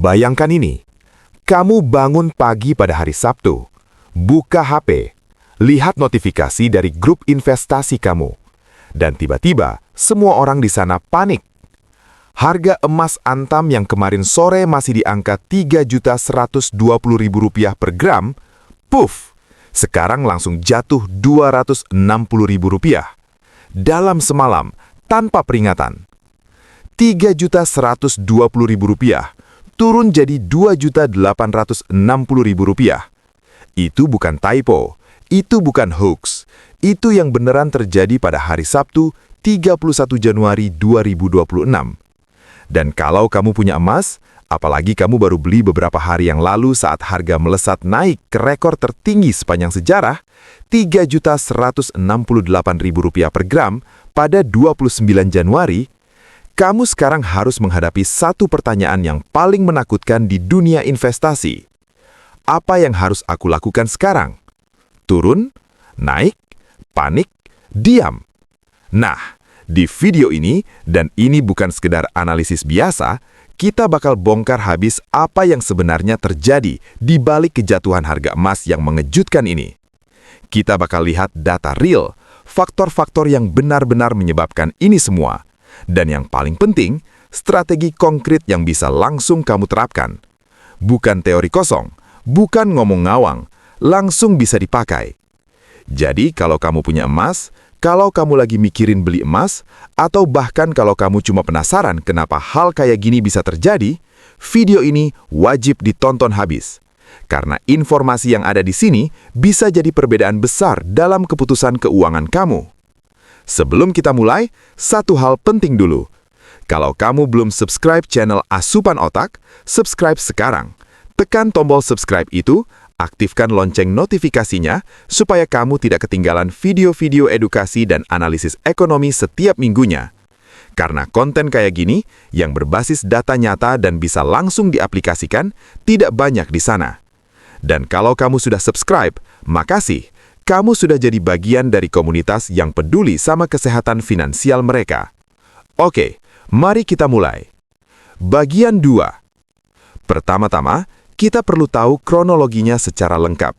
Bayangkan ini, kamu bangun pagi pada hari Sabtu, buka HP, lihat notifikasi dari grup investasi kamu, dan tiba-tiba semua orang di sana panik. Harga emas Antam yang kemarin sore masih di angka Rp3.120.000 per gram, puff, sekarang langsung jatuh Rp260.000 dalam semalam tanpa peringatan. Rp3.120.000 turun jadi Rp2.860.000. Itu bukan typo, itu bukan hoax, itu yang beneran terjadi pada hari Sabtu 31 Januari 2026. Dan kalau kamu punya emas, apalagi kamu baru beli beberapa hari yang lalu saat harga melesat naik ke rekor tertinggi sepanjang sejarah, Rp3.168.000 per gram pada 29 Januari, kamu sekarang harus menghadapi satu pertanyaan yang paling menakutkan di dunia investasi. Apa yang harus aku lakukan sekarang? Turun? Naik? Panik? Diam? Nah, di video ini, dan ini bukan sekedar analisis biasa, kita bakal bongkar habis apa yang sebenarnya terjadi di balik kejatuhan harga emas yang mengejutkan ini. Kita bakal lihat data real, faktor-faktor yang benar-benar menyebabkan ini semua. Dan yang paling penting, strategi konkret yang bisa langsung kamu terapkan. Bukan teori kosong, bukan ngomong ngawang, langsung bisa dipakai. Jadi kalau kamu punya emas, kalau kamu lagi mikirin beli emas, atau bahkan kalau kamu cuma penasaran kenapa hal kayak gini bisa terjadi, video ini wajib ditonton habis. Karena informasi yang ada di sini bisa jadi perbedaan besar dalam keputusan keuangan kamu. Sebelum kita mulai, satu hal penting dulu. Kalau kamu belum subscribe channel Asupan Otak, subscribe sekarang. Tekan tombol subscribe itu, aktifkan lonceng notifikasinya, supaya kamu tidak ketinggalan video-video edukasi dan analisis ekonomi setiap minggunya. Karena konten kayak gini, yang berbasis data nyata dan bisa langsung diaplikasikan, tidak banyak di sana. Dan kalau kamu sudah subscribe, makasih. Kamu sudah jadi bagian dari komunitas yang peduli sama kesehatan finansial mereka. Oke, mari kita mulai. Bagian 2. Pertama-tama, kita perlu tahu kronologinya secara lengkap.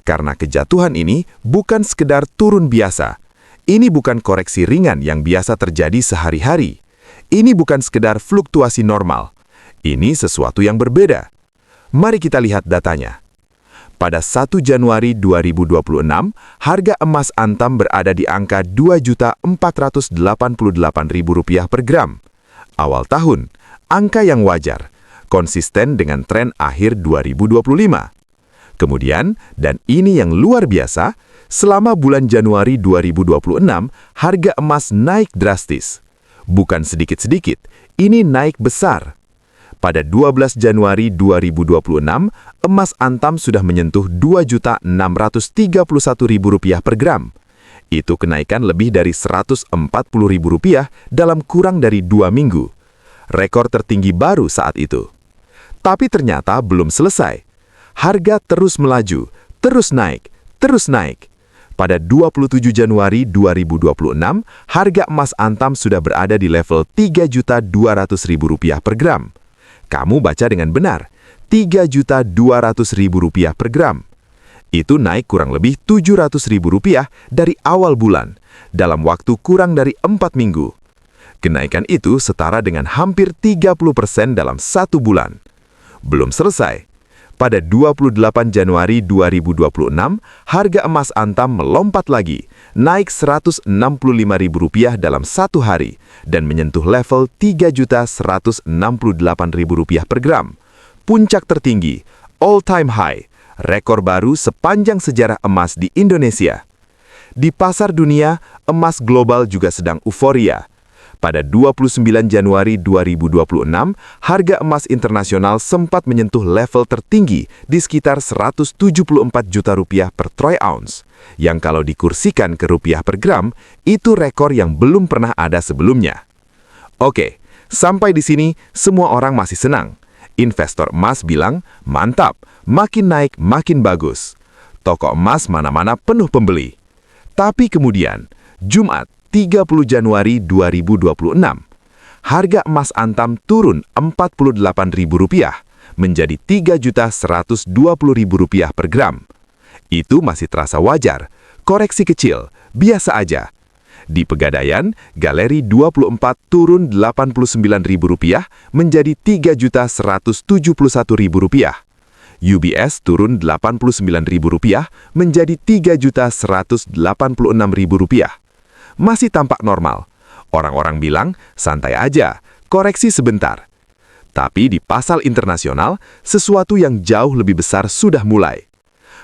Karena kejatuhan ini bukan sekedar turun biasa. Ini bukan koreksi ringan yang biasa terjadi sehari-hari. Ini bukan sekedar fluktuasi normal. Ini sesuatu yang berbeda. Mari kita lihat datanya. Pada 1 Januari 2026, harga emas Antam berada di angka Rp2.488.000 per gram. Awal tahun, angka yang wajar, konsisten dengan tren akhir 2025. Kemudian, dan ini yang luar biasa, selama bulan Januari 2026, harga emas naik drastis. Bukan sedikit-sedikit, ini naik besar. Pada 12 Januari 2026, emas Antam sudah menyentuh Rp2.631.000 per gram. Itu kenaikan lebih dari Rp140.000 dalam kurang dari 2 minggu. Rekor tertinggi baru saat itu. Tapi ternyata belum selesai. Harga terus melaju, terus naik, terus naik. Pada 27 Januari 2026, harga emas Antam sudah berada di level Rp3.200.000 per gram. Kamu baca dengan benar, Rp3.200.000 per gram. Itu naik kurang lebih Rp700.000 dari awal bulan, dalam waktu kurang dari 4 minggu. Kenaikan itu setara dengan hampir 30% dalam 1 bulan. Belum selesai. Pada 28 Januari 2026, harga emas Antam melompat lagi, naik Rp165.000 dalam 1 hari, dan menyentuh level Rp3.168.000 per gram. Puncak tertinggi, all-time high, rekor baru sepanjang sejarah emas di Indonesia. Di pasar dunia, emas global juga sedang euforia. Pada 29 Januari 2026, harga emas internasional sempat menyentuh level tertinggi di sekitar Rp174 juta per troy ounce, yang kalau dikursikan ke rupiah per gram, itu rekor yang belum pernah ada sebelumnya. Oke, sampai di sini semua orang masih senang. Investor emas bilang, mantap, makin naik makin bagus. Toko emas mana-mana penuh pembeli. Tapi kemudian, Jumat 30 Januari 2026, harga emas Antam turun Rp48.000, menjadi Rp3.120.000 per gram. Itu masih terasa wajar, koreksi kecil, biasa aja. Di Pegadaian, Galeri 24 turun Rp89.000 menjadi Rp3.171.000. UBS turun Rp89.000 menjadi Rp3.186.000. Masih tampak normal. Orang-orang bilang, santai aja, koreksi sebentar. Tapi di pasar internasional, sesuatu yang jauh lebih besar sudah mulai.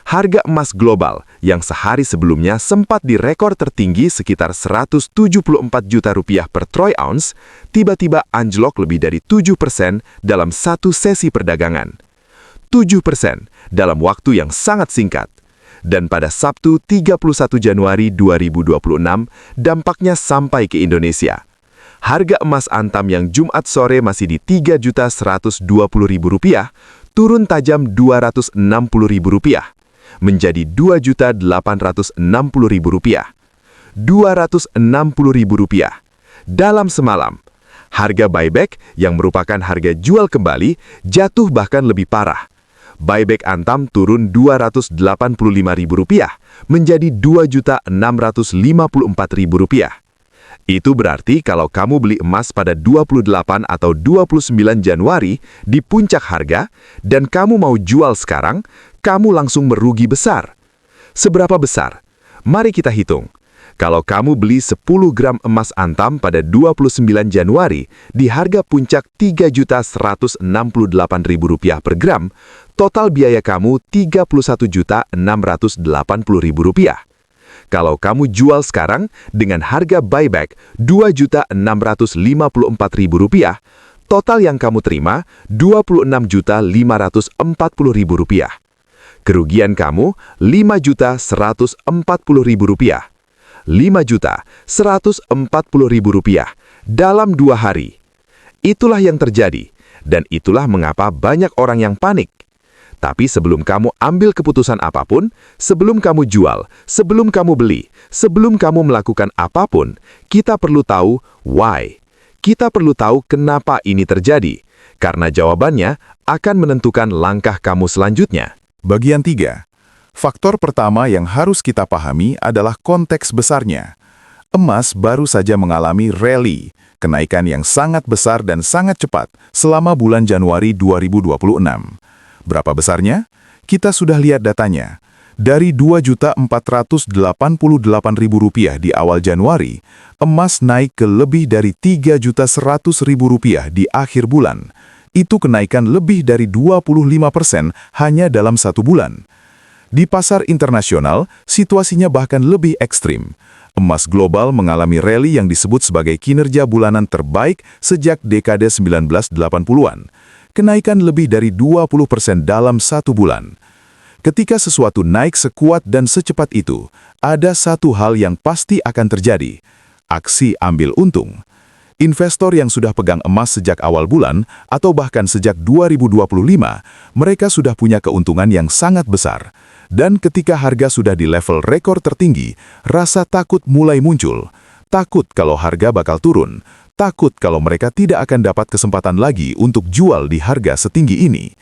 Harga emas global yang sehari sebelumnya sempat di rekor tertinggi sekitar Rp174 juta per troy ounce, tiba-tiba anjlok lebih dari 7% dalam satu sesi perdagangan. 7% dalam waktu yang sangat singkat. Dan pada Sabtu 31 Januari 2026, dampaknya sampai ke Indonesia. Harga emas antam yang Jumat sore masih di Rp3.120.000, turun tajam Rp260.000. Menjadi Rp2.860.000. Rp260.000 dalam semalam. Harga buyback yang merupakan harga jual kembali jatuh bahkan lebih parah. Buyback antam turun Rp285.000 menjadi Rp2.654.000. Itu berarti kalau kamu beli emas pada 28 atau 29 Januari di puncak harga dan kamu mau jual sekarang, kamu langsung merugi besar. Seberapa besar? Mari kita hitung. Kalau kamu beli 10 gram emas antam pada 29 Januari di harga puncak Rp3.168.000 per gram, total biaya kamu Rp31.680.000. Kalau kamu jual sekarang dengan harga buyback Rp2.654.000, total yang kamu terima Rp26.540.000. Kerugian kamu Rp5.140.000. Rp5.140.000 dalam 2 hari. Itulah yang terjadi, dan itulah mengapa banyak orang yang panik. Tapi sebelum kamu ambil keputusan apapun, sebelum kamu jual, sebelum kamu beli, sebelum kamu melakukan apapun, kita perlu tahu why. Kita perlu tahu kenapa ini terjadi, karena jawabannya akan menentukan langkah kamu selanjutnya. Bagian 3. Faktor pertama yang harus kita pahami adalah konteks besarnya. Emas baru saja mengalami rally, kenaikan yang sangat besar dan sangat cepat selama bulan Januari 2026. Berapa besarnya? Kita sudah lihat datanya. Dari Rp2.488.000 di awal Januari, emas naik ke lebih dari Rp3.100.000 di akhir bulan. Itu kenaikan lebih dari 25% hanya dalam 1 bulan. Di pasar internasional, situasinya bahkan lebih ekstrim. Emas global mengalami rally yang disebut sebagai kinerja bulanan terbaik sejak dekade 1980-an. Kenaikan lebih dari 20% dalam 1 bulan. Ketika sesuatu naik sekuat dan secepat itu, ada satu hal yang pasti akan terjadi. Aksi ambil untung. Investor yang sudah pegang emas sejak awal bulan, atau bahkan sejak 2025, mereka sudah punya keuntungan yang sangat besar. Dan ketika harga sudah di level rekor tertinggi, rasa takut mulai muncul. Takut kalau harga bakal turun. Takut kalau mereka tidak akan dapat kesempatan lagi untuk jual di harga setinggi ini.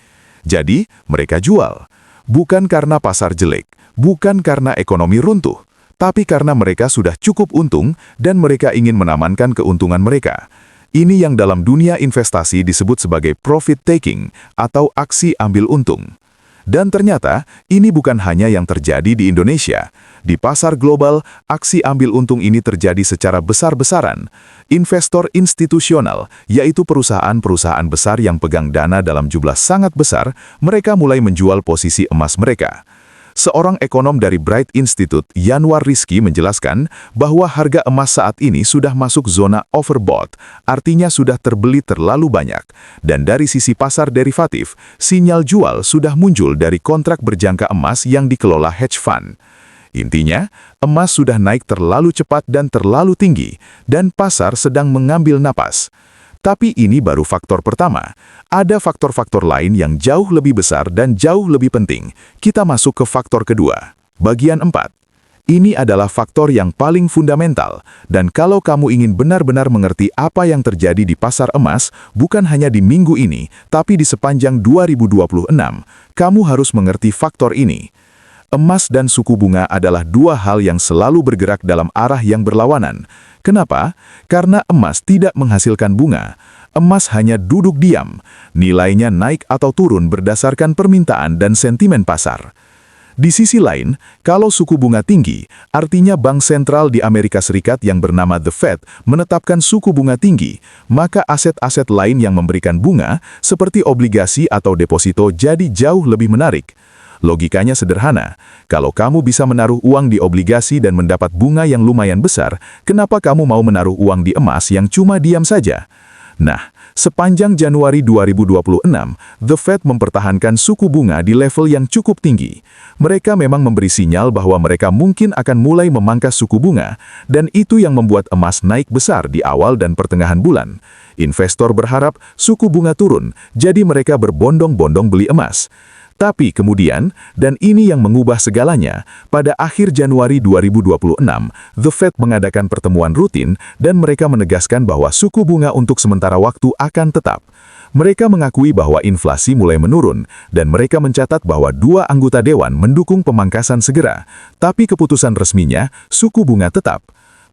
Jadi, mereka jual. Bukan karena pasar jelek, bukan karena ekonomi runtuh, tapi karena mereka sudah cukup untung dan mereka ingin mengamankan keuntungan mereka. Ini yang dalam dunia investasi disebut sebagai profit taking atau aksi ambil untung. Dan ternyata, ini bukan hanya yang terjadi di Indonesia. Di pasar global, aksi ambil untung ini terjadi secara besar-besaran. Investor institusional, yaitu perusahaan-perusahaan besar yang pegang dana dalam jumlah sangat besar, mereka mulai menjual posisi emas mereka. Seorang ekonom dari Bright Institute, Yanwar Rizky, menjelaskan bahwa harga emas saat ini sudah masuk zona overbought, artinya sudah terbeli terlalu banyak. Dan dari sisi pasar derivatif, sinyal jual sudah muncul dari kontrak berjangka emas yang dikelola hedge fund. Intinya, emas sudah naik terlalu cepat dan terlalu tinggi, dan pasar sedang mengambil napas. Tapi ini baru faktor pertama. Ada faktor-faktor lain yang jauh lebih besar dan jauh lebih penting. Kita masuk ke faktor kedua. Bagian 4. Ini adalah faktor yang paling fundamental, dan kalau kamu ingin benar-benar mengerti apa yang terjadi di pasar emas, bukan hanya di minggu ini, tapi di sepanjang 2026, kamu harus mengerti faktor ini. Emas dan suku bunga adalah dua hal yang selalu bergerak dalam arah yang berlawanan. Kenapa? Karena emas tidak menghasilkan bunga. Emas hanya duduk diam. Nilainya naik atau turun berdasarkan permintaan dan sentimen pasar. Di sisi lain, kalau suku bunga tinggi, artinya bank sentral di Amerika Serikat yang bernama The Fed menetapkan suku bunga tinggi, maka aset-aset lain yang memberikan bunga, seperti obligasi atau deposito, jadi jauh lebih menarik. Logikanya sederhana, kalau kamu bisa menaruh uang di obligasi dan mendapat bunga yang lumayan besar, kenapa kamu mau menaruh uang di emas yang cuma diam saja? Nah, sepanjang Januari 2026, The Fed mempertahankan suku bunga di level yang cukup tinggi. Mereka memang memberi sinyal bahwa mereka mungkin akan mulai memangkas suku bunga, dan itu yang membuat emas naik besar di awal dan pertengahan bulan. Investor berharap suku bunga turun, jadi mereka berbondong-bondong beli emas. Tapi kemudian, dan ini yang mengubah segalanya, pada akhir Januari 2026, The Fed mengadakan pertemuan rutin dan mereka menegaskan bahwa suku bunga untuk sementara waktu akan tetap. Mereka mengakui bahwa inflasi mulai menurun, dan mereka mencatat bahwa dua anggota dewan mendukung pemangkasan segera. Tapi keputusan resminya, suku bunga tetap.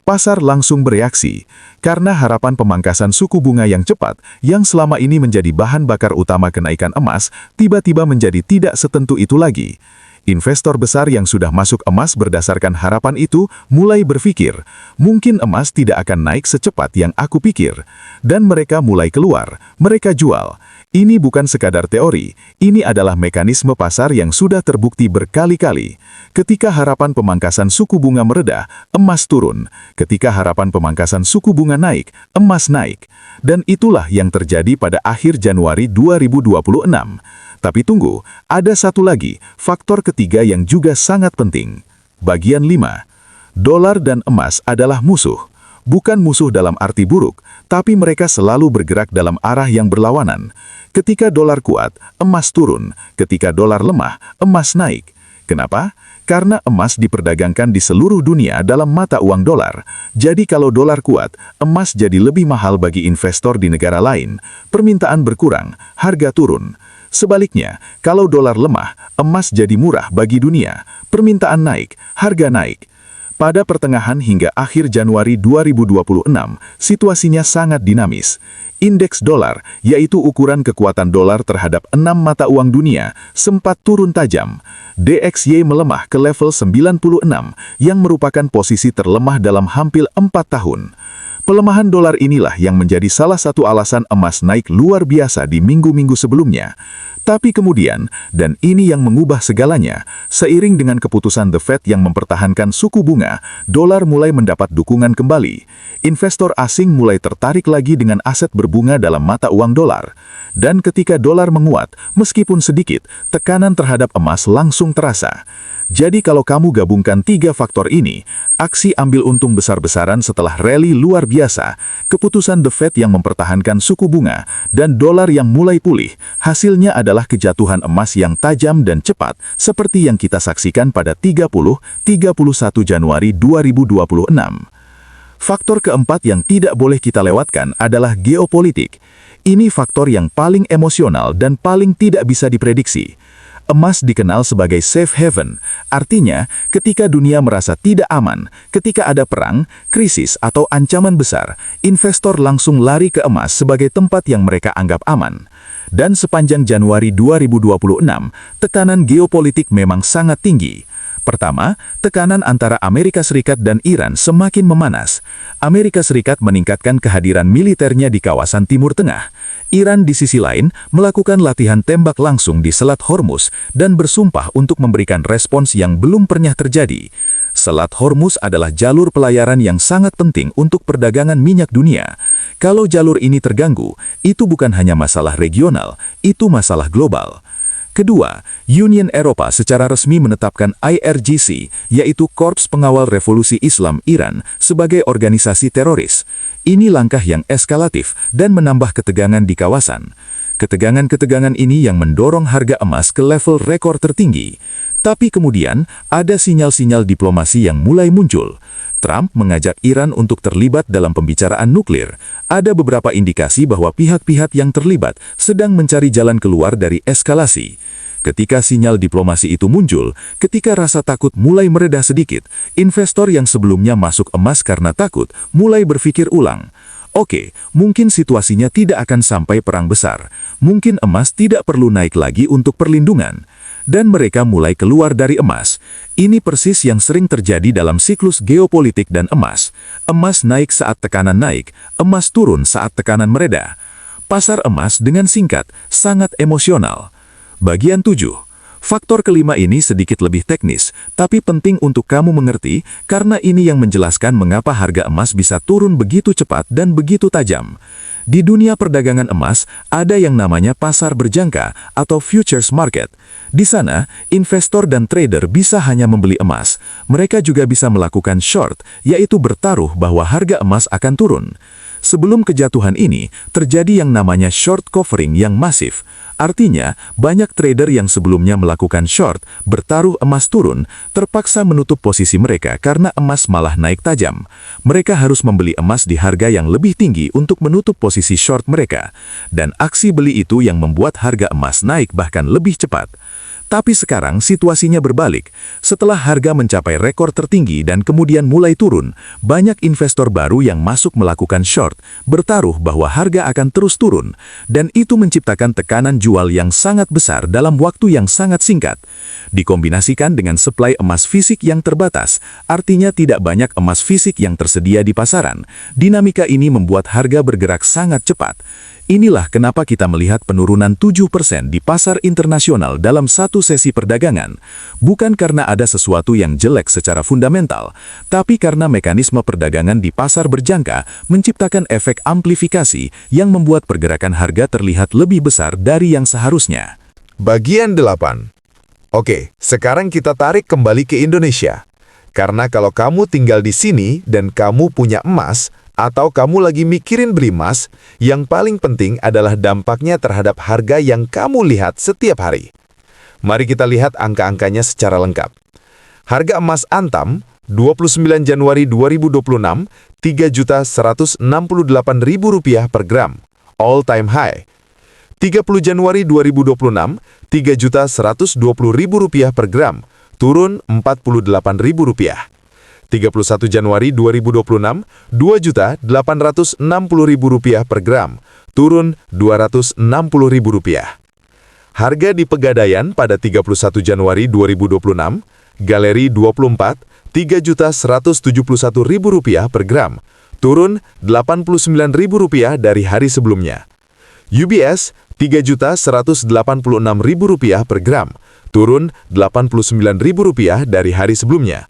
Pasar langsung bereaksi, karena harapan pemangkasan suku bunga yang cepat, yang selama ini menjadi bahan bakar utama kenaikan emas, tiba-tiba menjadi tidak setentu itu lagi. Investor besar yang sudah masuk emas berdasarkan harapan itu, mulai berpikir, mungkin emas tidak akan naik secepat yang aku pikir. Dan mereka mulai keluar, mereka jual. Ini bukan sekadar teori, ini adalah mekanisme pasar yang sudah terbukti berkali-kali. Ketika harapan pemangkasan suku bunga mereda, emas turun. Ketika harapan pemangkasan suku bunga naik, emas naik. Dan itulah yang terjadi pada akhir Januari 2026. Tapi tunggu, ada satu lagi, faktor ketiga yang juga sangat penting. Bagian 5. Dolar dan emas adalah musuh. Bukan musuh dalam arti buruk, tapi mereka selalu bergerak dalam arah yang berlawanan. Ketika dolar kuat, emas turun. Ketika dolar lemah, emas naik. Kenapa? Karena emas diperdagangkan di seluruh dunia dalam mata uang dolar. Jadi kalau dolar kuat, emas jadi lebih mahal bagi investor di negara lain. Permintaan berkurang, harga turun. Sebaliknya, kalau dolar lemah, emas jadi murah bagi dunia. Permintaan naik, harga naik. Pada pertengahan hingga akhir Januari 2026, situasinya sangat dinamis. Indeks dolar, yaitu ukuran kekuatan dolar terhadap 6 mata uang dunia, sempat turun tajam. DXY melemah ke level 96, yang merupakan posisi terlemah dalam hampir 4 tahun. Pelemahan dolar inilah yang menjadi salah satu alasan emas naik luar biasa di minggu-minggu sebelumnya. Tapi kemudian, dan ini yang mengubah segalanya, seiring dengan keputusan The Fed yang mempertahankan suku bunga, dolar mulai mendapat dukungan kembali. Investor asing mulai tertarik lagi dengan aset berbunga dalam mata uang dolar. Dan ketika dolar menguat, meskipun sedikit, tekanan terhadap emas langsung terasa. Jadi kalau kamu gabungkan 3 faktor ini, aksi ambil untung besar-besaran setelah rally luar biasa, keputusan The Fed yang mempertahankan suku bunga, dan dolar yang mulai pulih, hasilnya adalah kejatuhan emas yang tajam dan cepat, seperti yang kita saksikan pada 30-31 Januari 2026. Faktor keempat yang tidak boleh kita lewatkan adalah geopolitik. Ini faktor yang paling emosional dan paling tidak bisa diprediksi. Emas dikenal sebagai safe haven, artinya ketika dunia merasa tidak aman, ketika ada perang, krisis, atau ancaman besar, investor langsung lari ke emas sebagai tempat yang mereka anggap aman. Dan sepanjang Januari 2026, tekanan geopolitik memang sangat tinggi. Pertama, tekanan antara Amerika Serikat dan Iran semakin memanas. Amerika Serikat meningkatkan kehadiran militernya di kawasan Timur Tengah. Iran di sisi lain melakukan latihan tembak langsung di Selat Hormuz dan bersumpah untuk memberikan respons yang belum pernah terjadi. Selat Hormuz adalah jalur pelayaran yang sangat penting untuk perdagangan minyak dunia. Kalau jalur ini terganggu, itu bukan hanya masalah regional, itu masalah global. Kedua, Union Eropa secara resmi menetapkan IRGC, yaitu Korps Pengawal Revolusi Islam Iran, sebagai organisasi teroris. Ini langkah yang eskalatif dan menambah ketegangan di kawasan. Ketegangan-ketegangan ini yang mendorong harga emas ke level rekor tertinggi. Tapi kemudian, ada sinyal-sinyal diplomasi yang mulai muncul. Trump mengajak Iran untuk terlibat dalam pembicaraan nuklir. Ada beberapa indikasi bahwa pihak-pihak yang terlibat sedang mencari jalan keluar dari eskalasi. Ketika sinyal diplomasi itu muncul, ketika rasa takut mulai mereda sedikit, investor yang sebelumnya masuk emas karena takut mulai berpikir ulang. Oke, mungkin situasinya tidak akan sampai perang besar. Mungkin emas tidak perlu naik lagi untuk perlindungan. Dan mereka mulai keluar dari emas. Ini persis yang sering terjadi dalam siklus geopolitik dan emas. Emas naik saat tekanan naik, emas turun saat tekanan mereda. Pasar emas dengan singkat, sangat emosional. Bagian 7. Faktor kelima ini sedikit lebih teknis, tapi penting untuk kamu mengerti karena ini yang menjelaskan mengapa harga emas bisa turun begitu cepat dan begitu tajam. Di dunia perdagangan emas, ada yang namanya pasar berjangka atau futures market. Di sana, investor dan trader bisa hanya membeli emas. Mereka juga bisa melakukan short, yaitu bertaruh bahwa harga emas akan turun. Sebelum kejatuhan ini, terjadi yang namanya short covering yang masif. Artinya, banyak trader yang sebelumnya melakukan short, bertaruh emas turun, terpaksa menutup posisi mereka karena emas malah naik tajam. Mereka harus membeli emas di harga yang lebih tinggi untuk menutup posisi short mereka. Dan aksi beli itu yang membuat harga emas naik bahkan lebih cepat. Tapi sekarang situasinya berbalik. Setelah harga mencapai rekor tertinggi dan kemudian mulai turun, banyak investor baru yang masuk melakukan short, bertaruh bahwa harga akan terus turun, dan itu menciptakan tekanan jual yang sangat besar dalam waktu yang sangat singkat. Dikombinasikan dengan suplai emas fisik yang terbatas, artinya tidak banyak emas fisik yang tersedia di pasaran. Dinamika ini membuat harga bergerak sangat cepat. Inilah kenapa kita melihat penurunan 7% di pasar internasional dalam satu sesi perdagangan. Bukan karena ada sesuatu yang jelek secara fundamental, tapi karena mekanisme perdagangan di pasar berjangka menciptakan efek amplifikasi yang membuat pergerakan harga terlihat lebih besar dari yang seharusnya. Bagian 8. Oke, sekarang kita tarik kembali ke Indonesia. Karena kalau kamu tinggal di sini dan kamu punya emas, atau kamu lagi mikirin beli emas, yang paling penting adalah dampaknya terhadap harga yang kamu lihat setiap hari. Mari kita lihat angka-angkanya secara lengkap. Harga emas Antam, 29 Januari 2026, Rp3.168.000 per gram, all time high. 30 Januari 2026, Rp3.120.000 per gram, turun Rp48.000. 31 Januari 2026, Rp2.860.000 per gram, turun Rp260.000. Harga di Pegadaian pada 31 Januari 2026, Galeri 24, Rp3.171.000 per gram, turun Rp89.000 dari hari sebelumnya. UBS, Rp3.186.000 per gram, turun Rp89.000 dari hari sebelumnya.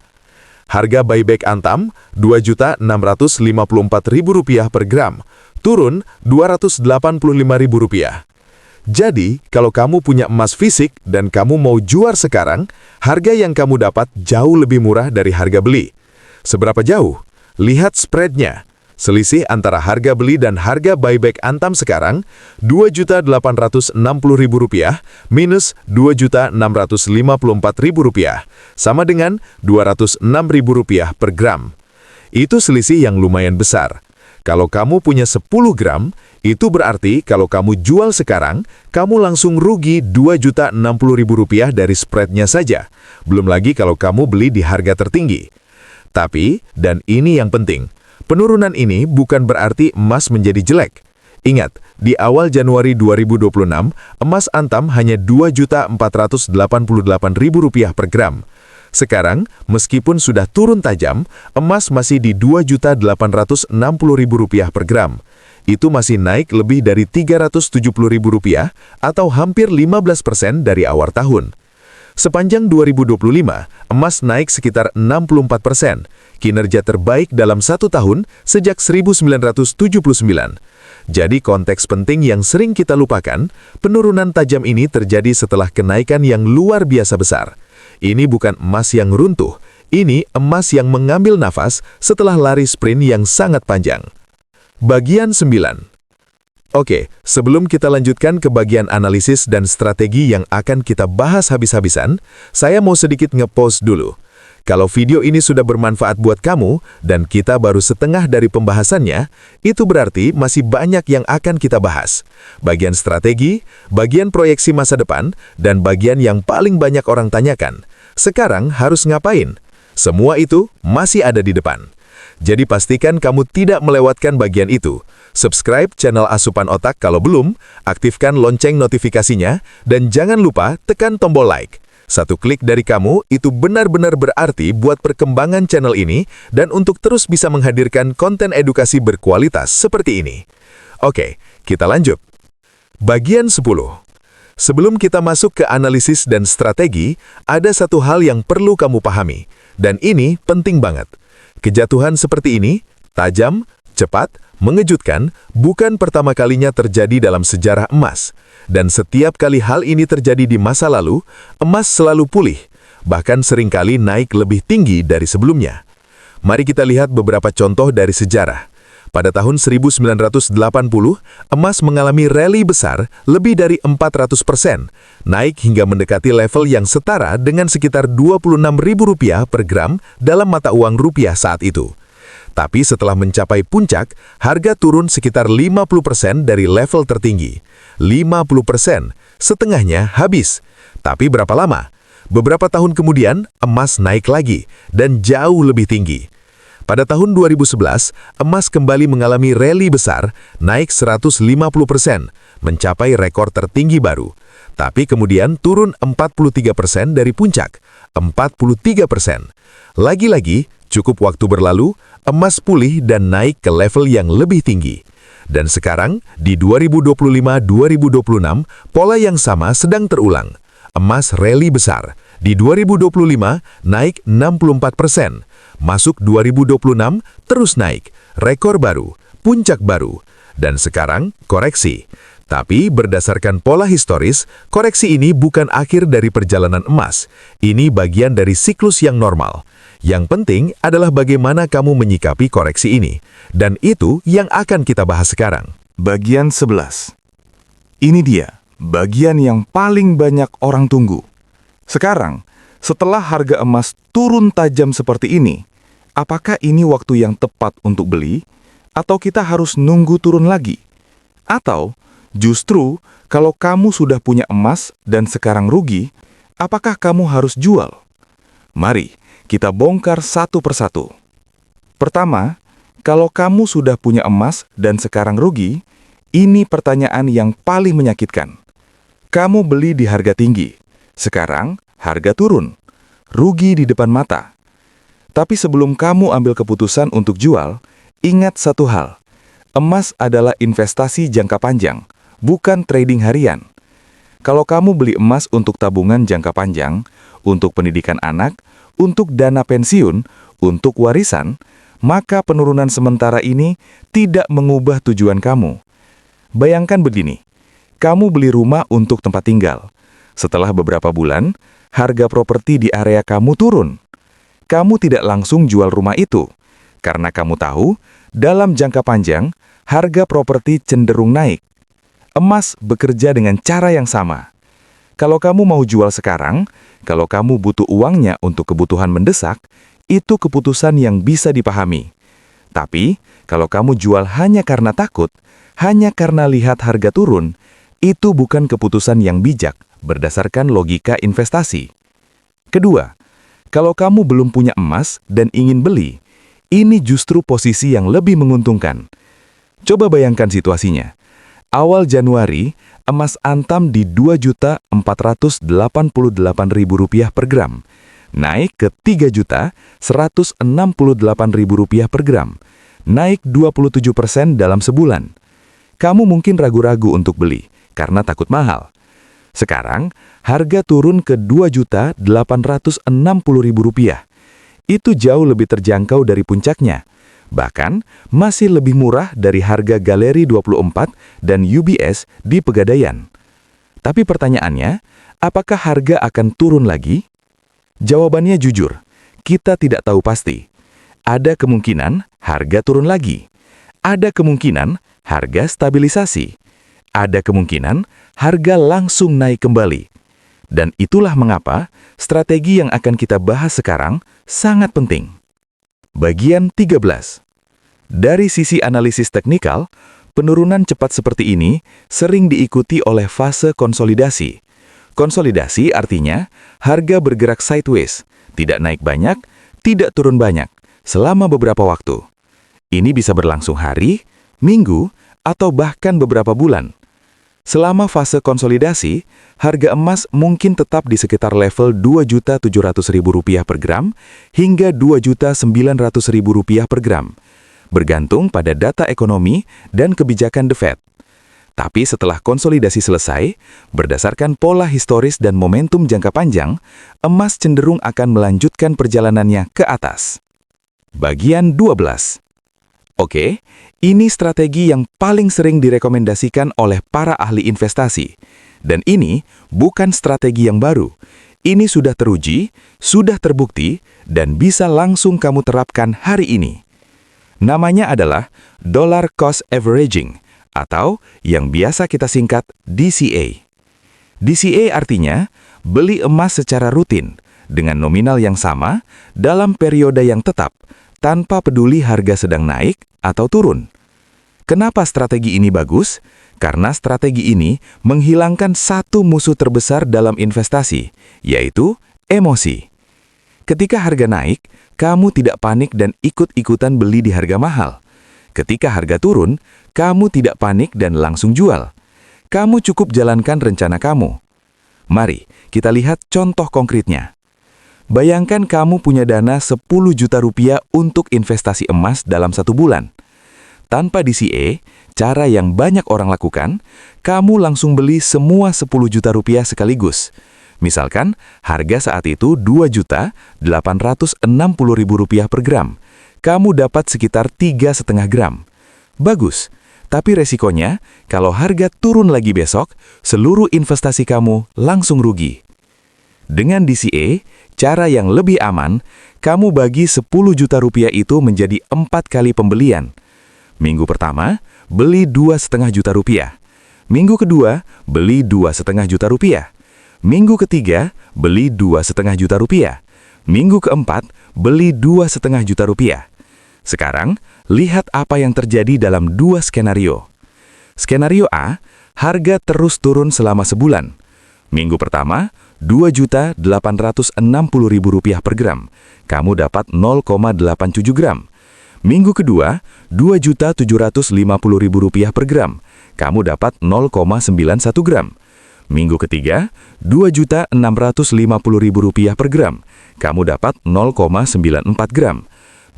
Harga buyback Antam, Rp2.654.000 per gram, turun Rp285.000. Jadi, kalau kamu punya emas fisik dan kamu mau jual sekarang, harga yang kamu dapat jauh lebih murah dari harga beli. Seberapa jauh? Lihat spreadnya. Selisih antara harga beli dan harga buyback Antam sekarang, Rp2.860.000 minus Rp2.654.000, sama dengan Rp206.000 per gram. Itu selisih yang lumayan besar. Kalau kamu punya 10 gram, itu berarti kalau kamu jual sekarang, kamu langsung rugi Rp2.060.000 dari spreadnya saja. Belum lagi kalau kamu beli di harga tertinggi. Tapi, dan ini yang penting, penurunan ini bukan berarti emas menjadi jelek. Ingat, di awal Januari 2026, emas Antam hanya Rp2.488.000 per gram. Sekarang, meskipun sudah turun tajam, emas masih di Rp2.860.000 per gram. Itu masih naik lebih dari Rp370.000 atau hampir 15% dari awal tahun. Sepanjang 2025, emas naik sekitar 64%, kinerja terbaik dalam satu tahun sejak 1979. Jadi konteks penting yang sering kita lupakan, penurunan tajam ini terjadi setelah kenaikan yang luar biasa besar. Ini bukan emas yang runtuh, ini emas yang mengambil nafas setelah lari sprint yang sangat panjang. Bagian 9. Oke, sebelum kita lanjutkan ke bagian analisis dan strategi yang akan kita bahas habis-habisan, saya mau sedikit nge-pause dulu. Kalau video ini sudah bermanfaat buat kamu, dan kita baru setengah dari pembahasannya, itu berarti masih banyak yang akan kita bahas. Bagian strategi, bagian proyeksi masa depan, dan bagian yang paling banyak orang tanyakan. Sekarang harus ngapain? Semua itu masih ada di depan. Jadi pastikan kamu tidak melewatkan bagian itu. Subscribe channel Asupan Otak kalau belum, aktifkan lonceng notifikasinya, dan jangan lupa tekan tombol like. Satu klik dari kamu itu benar-benar berarti buat perkembangan channel ini dan untuk terus bisa menghadirkan konten edukasi berkualitas seperti ini. Oke, kita lanjut. Bagian 10. Sebelum kita masuk ke analisis dan strategi, ada satu hal yang perlu kamu pahami, dan ini penting banget. Kejatuhan seperti ini, tajam, cepat, mengejutkan, bukan pertama kalinya terjadi dalam sejarah emas. Dan setiap kali hal ini terjadi di masa lalu, emas selalu pulih, bahkan seringkali naik lebih tinggi dari sebelumnya. Mari kita lihat beberapa contoh dari sejarah. Pada tahun 1980, emas mengalami rally besar lebih dari 400%, naik hingga mendekati level yang setara dengan sekitar Rp26.000 per gram dalam mata uang rupiah saat itu. Tapi setelah mencapai puncak, harga turun sekitar 50% dari level tertinggi. 50%, setengahnya habis. Tapi berapa lama? Beberapa tahun kemudian, emas naik lagi dan jauh lebih tinggi. Pada tahun 2011, emas kembali mengalami rally besar, naik 150%, mencapai rekor tertinggi baru. Tapi kemudian turun 43% dari puncak, 43%. Lagi-lagi, cukup waktu berlalu, emas pulih dan naik ke level yang lebih tinggi. Dan sekarang, di 2025-2026, pola yang sama sedang terulang. Emas rally besar. Di 2025, naik 64%. Masuk 2026, terus naik. Rekor baru, puncak baru. Dan sekarang, koreksi. Tapi berdasarkan pola historis, koreksi ini bukan akhir dari perjalanan emas. Ini bagian dari siklus yang normal. Yang penting adalah bagaimana kamu menyikapi koreksi ini. Dan itu yang akan kita bahas sekarang. Bagian 11. Ini dia, bagian yang paling banyak orang tunggu. Sekarang, setelah harga emas turun tajam seperti ini, apakah ini waktu yang tepat untuk beli? Atau kita harus nunggu turun lagi? Atau, justru, kalau kamu sudah punya emas dan sekarang rugi, apakah kamu harus jual? Mari, kita bongkar satu persatu. Pertama, kalau kamu sudah punya emas dan sekarang rugi, ini pertanyaan yang paling menyakitkan. Kamu beli di harga tinggi, sekarang harga turun, rugi di depan mata. Tapi sebelum kamu ambil keputusan untuk jual, ingat satu hal, emas adalah investasi jangka panjang, bukan trading harian. Kalau kamu beli emas untuk tabungan jangka panjang, untuk pendidikan anak, untuk dana pensiun, untuk warisan, maka penurunan sementara ini tidak mengubah tujuan kamu. Bayangkan begini, kamu beli rumah untuk tempat tinggal. Setelah beberapa bulan, harga properti di area kamu turun. Kamu tidak langsung jual rumah itu, karena kamu tahu, dalam jangka panjang, harga properti cenderung naik. Emas bekerja dengan cara yang sama. Kalau kamu mau jual sekarang, kalau kamu butuh uangnya untuk kebutuhan mendesak, itu keputusan yang bisa dipahami. Tapi, kalau kamu jual hanya karena takut, hanya karena lihat harga turun, itu bukan keputusan yang bijak berdasarkan logika investasi. Kedua, kalau kamu belum punya emas dan ingin beli, ini justru posisi yang lebih menguntungkan. Coba bayangkan situasinya. Awal Januari, emas antam di Rp2.488.000 per gram, naik ke Rp3.168.000 per gram, naik 27% dalam sebulan. Kamu mungkin ragu-ragu untuk beli, karena takut mahal. Sekarang, harga turun ke Rp2.860.000. Itu jauh lebih terjangkau dari puncaknya. Bahkan, masih lebih murah dari harga Galeri 24 dan UBS di Pegadaian. Tapi pertanyaannya, apakah harga akan turun lagi? Jawabannya jujur, kita tidak tahu pasti. Ada kemungkinan harga turun lagi. Ada kemungkinan harga stabilisasi. Ada kemungkinan harga langsung naik kembali. Dan itulah mengapa strategi yang akan kita bahas sekarang sangat penting. Bagian 13. Dari sisi analisis teknikal, penurunan cepat seperti ini sering diikuti oleh fase konsolidasi. Konsolidasi artinya harga bergerak sideways, tidak naik banyak, tidak turun banyak, selama beberapa waktu. Ini bisa berlangsung hari, minggu, atau bahkan beberapa bulan. Selama fase konsolidasi, harga emas mungkin tetap di sekitar level Rp2.700.000 per gram hingga Rp2.900.000 per gram, bergantung pada data ekonomi dan kebijakan The Fed. Tapi setelah konsolidasi selesai, berdasarkan pola historis dan momentum jangka panjang, emas cenderung akan melanjutkan perjalanannya ke atas. Bagian 12. Oke, ini strategi yang paling sering direkomendasikan oleh para ahli investasi. Dan ini bukan strategi yang baru. Ini sudah teruji, sudah terbukti, dan bisa langsung kamu terapkan hari ini. Namanya adalah Dollar Cost Averaging, atau yang biasa kita singkat DCA. DCA artinya beli emas secara rutin, dengan nominal yang sama, dalam periode yang tetap, tanpa peduli harga sedang naik atau turun. Kenapa strategi ini bagus? Karena strategi ini menghilangkan satu musuh terbesar dalam investasi, yaitu emosi. Ketika harga naik, kamu tidak panik dan ikut-ikutan beli di harga mahal. Ketika harga turun, kamu tidak panik dan langsung jual. Kamu cukup jalankan rencana kamu. Mari, kita lihat contoh konkretnya. Bayangkan kamu punya dana 10 juta rupiah untuk investasi emas dalam 1 bulan. Tanpa DCA, cara yang banyak orang lakukan, kamu langsung beli semua 10 juta rupiah sekaligus. Misalkan, harga saat itu Rp2.860.000 per gram. Kamu dapat sekitar 3,5 gram. Bagus, tapi resikonya, kalau harga turun lagi besok, seluruh investasi kamu langsung rugi. Dengan DCA, cara yang lebih aman, kamu bagi 10 juta rupiah itu menjadi 4 kali pembelian. Minggu pertama, beli 2,5 juta rupiah. Minggu kedua, beli 2,5 juta rupiah. Minggu ketiga, beli 2,5 juta rupiah. Minggu keempat, beli 2,5 juta rupiah. Sekarang, lihat apa yang terjadi dalam 2 skenario. Skenario A, harga terus turun selama sebulan. Minggu pertama, Rp2.860.000 per gram. Kamu dapat 0,87 gram. Minggu kedua, Rp2.750.000 per gram. Kamu dapat 0,91 gram. Minggu ketiga, Rp2.650.000 per gram. Kamu dapat 0,94 gram.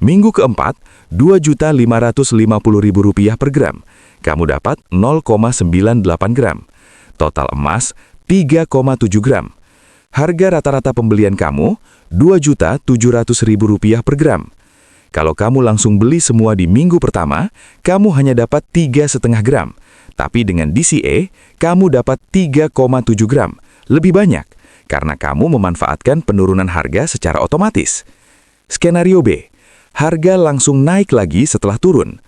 Minggu keempat, Rp2.550.000 per gram. Kamu dapat 0,98 gram. Total emas 3,7 gram. Harga rata-rata pembelian kamu Rp2.700.000 per gram. Kalau kamu langsung beli semua di minggu pertama, kamu hanya dapat 3,5 gram. Tapi dengan DCA, kamu dapat 3,7 gram. Lebih banyak, karena kamu memanfaatkan penurunan harga secara otomatis. Skenario B, harga langsung naik lagi setelah turun.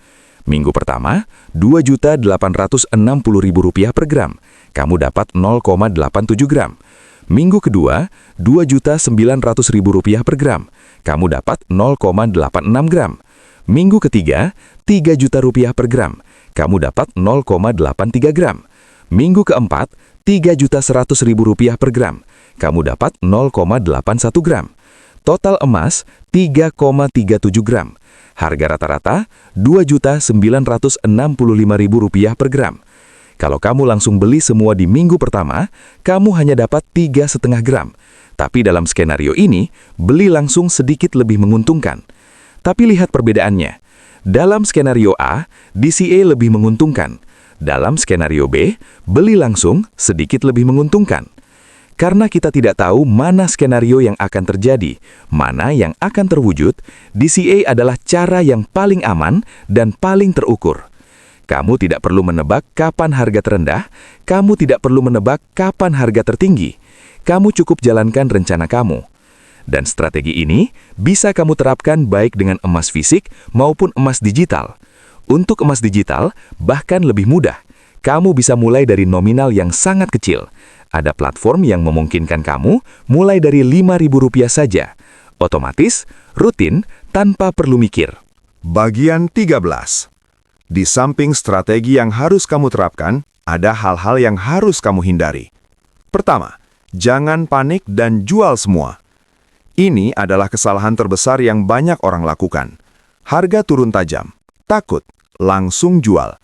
Minggu pertama, Rp2.860.000 per gram. Kamu dapat 0,87 gram. Minggu kedua, Rp2.900.000 per gram. Kamu dapat 0,86 gram. Minggu ketiga, Rp3 juta per gram. Kamu dapat 0,83 gram. Minggu keempat, Rp3.100.000 per gram. Kamu dapat 0,81 gram. Total emas 3,37 gram. Harga rata-rata Rp2.965.000 per gram. Kalau kamu langsung beli semua di minggu pertama, kamu hanya dapat 3,5 gram. Tapi dalam skenario ini, beli langsung sedikit lebih menguntungkan. Tapi lihat perbedaannya. Dalam skenario A, DCA lebih menguntungkan. Dalam skenario B, beli langsung sedikit lebih menguntungkan. Karena kita tidak tahu mana skenario yang akan terjadi, mana yang akan terwujud, DCA adalah cara yang paling aman dan paling terukur. Kamu tidak perlu menebak kapan harga terendah, kamu tidak perlu menebak kapan harga tertinggi. Kamu cukup jalankan rencana kamu. Dan strategi ini bisa kamu terapkan baik dengan emas fisik maupun emas digital. Untuk emas digital, bahkan lebih mudah. Kamu bisa mulai dari nominal yang sangat kecil. Ada platform yang memungkinkan kamu mulai dari Rp5.000 saja. Otomatis, rutin, tanpa perlu mikir. Bagian 13. Di samping strategi yang harus kamu terapkan, ada hal-hal yang harus kamu hindari. Pertama, jangan panik dan jual semua. Ini adalah kesalahan terbesar yang banyak orang lakukan. Harga turun tajam, takut, langsung jual.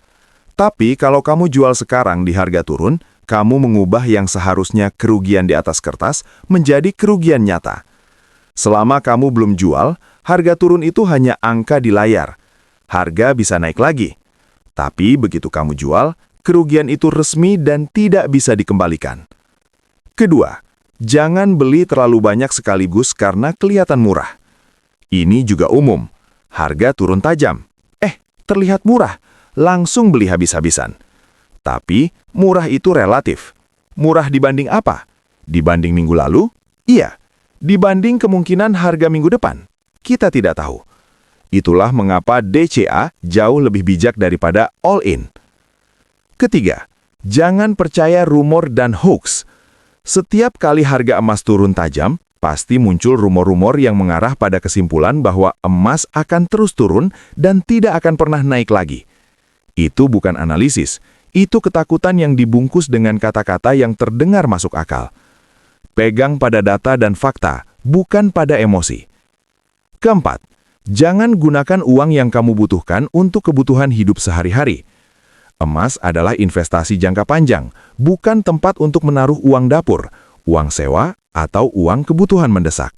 Tapi kalau kamu jual sekarang di harga turun, kamu mengubah yang seharusnya kerugian di atas kertas menjadi kerugian nyata. Selama kamu belum jual, harga turun itu hanya angka di layar. Harga bisa naik lagi. Tapi begitu kamu jual, kerugian itu resmi dan tidak bisa dikembalikan. Kedua, jangan beli terlalu banyak sekaligus karena kelihatan murah. Ini juga umum. Harga turun tajam. Terlihat murah, langsung beli habis-habisan. Tapi, murah itu relatif. Murah dibanding apa? Dibanding minggu lalu? Iya. Dibanding kemungkinan harga minggu depan? Kita tidak tahu. Itulah mengapa DCA jauh lebih bijak daripada all-in. Ketiga, jangan percaya rumor dan hoax. Setiap kali harga emas turun tajam, pasti muncul rumor-rumor yang mengarah pada kesimpulan bahwa emas akan terus turun dan tidak akan pernah naik lagi. Itu bukan analisis, itu ketakutan yang dibungkus dengan kata-kata yang terdengar masuk akal. Pegang pada data dan fakta, bukan pada emosi. Keempat, jangan gunakan uang yang kamu butuhkan untuk kebutuhan hidup sehari-hari. Emas adalah investasi jangka panjang, bukan tempat untuk menaruh uang dapur, uang sewa, atau uang kebutuhan mendesak.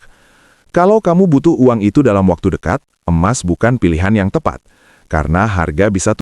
Kalau kamu butuh uang itu dalam waktu dekat, emas bukan pilihan yang tepat, karena harga bisa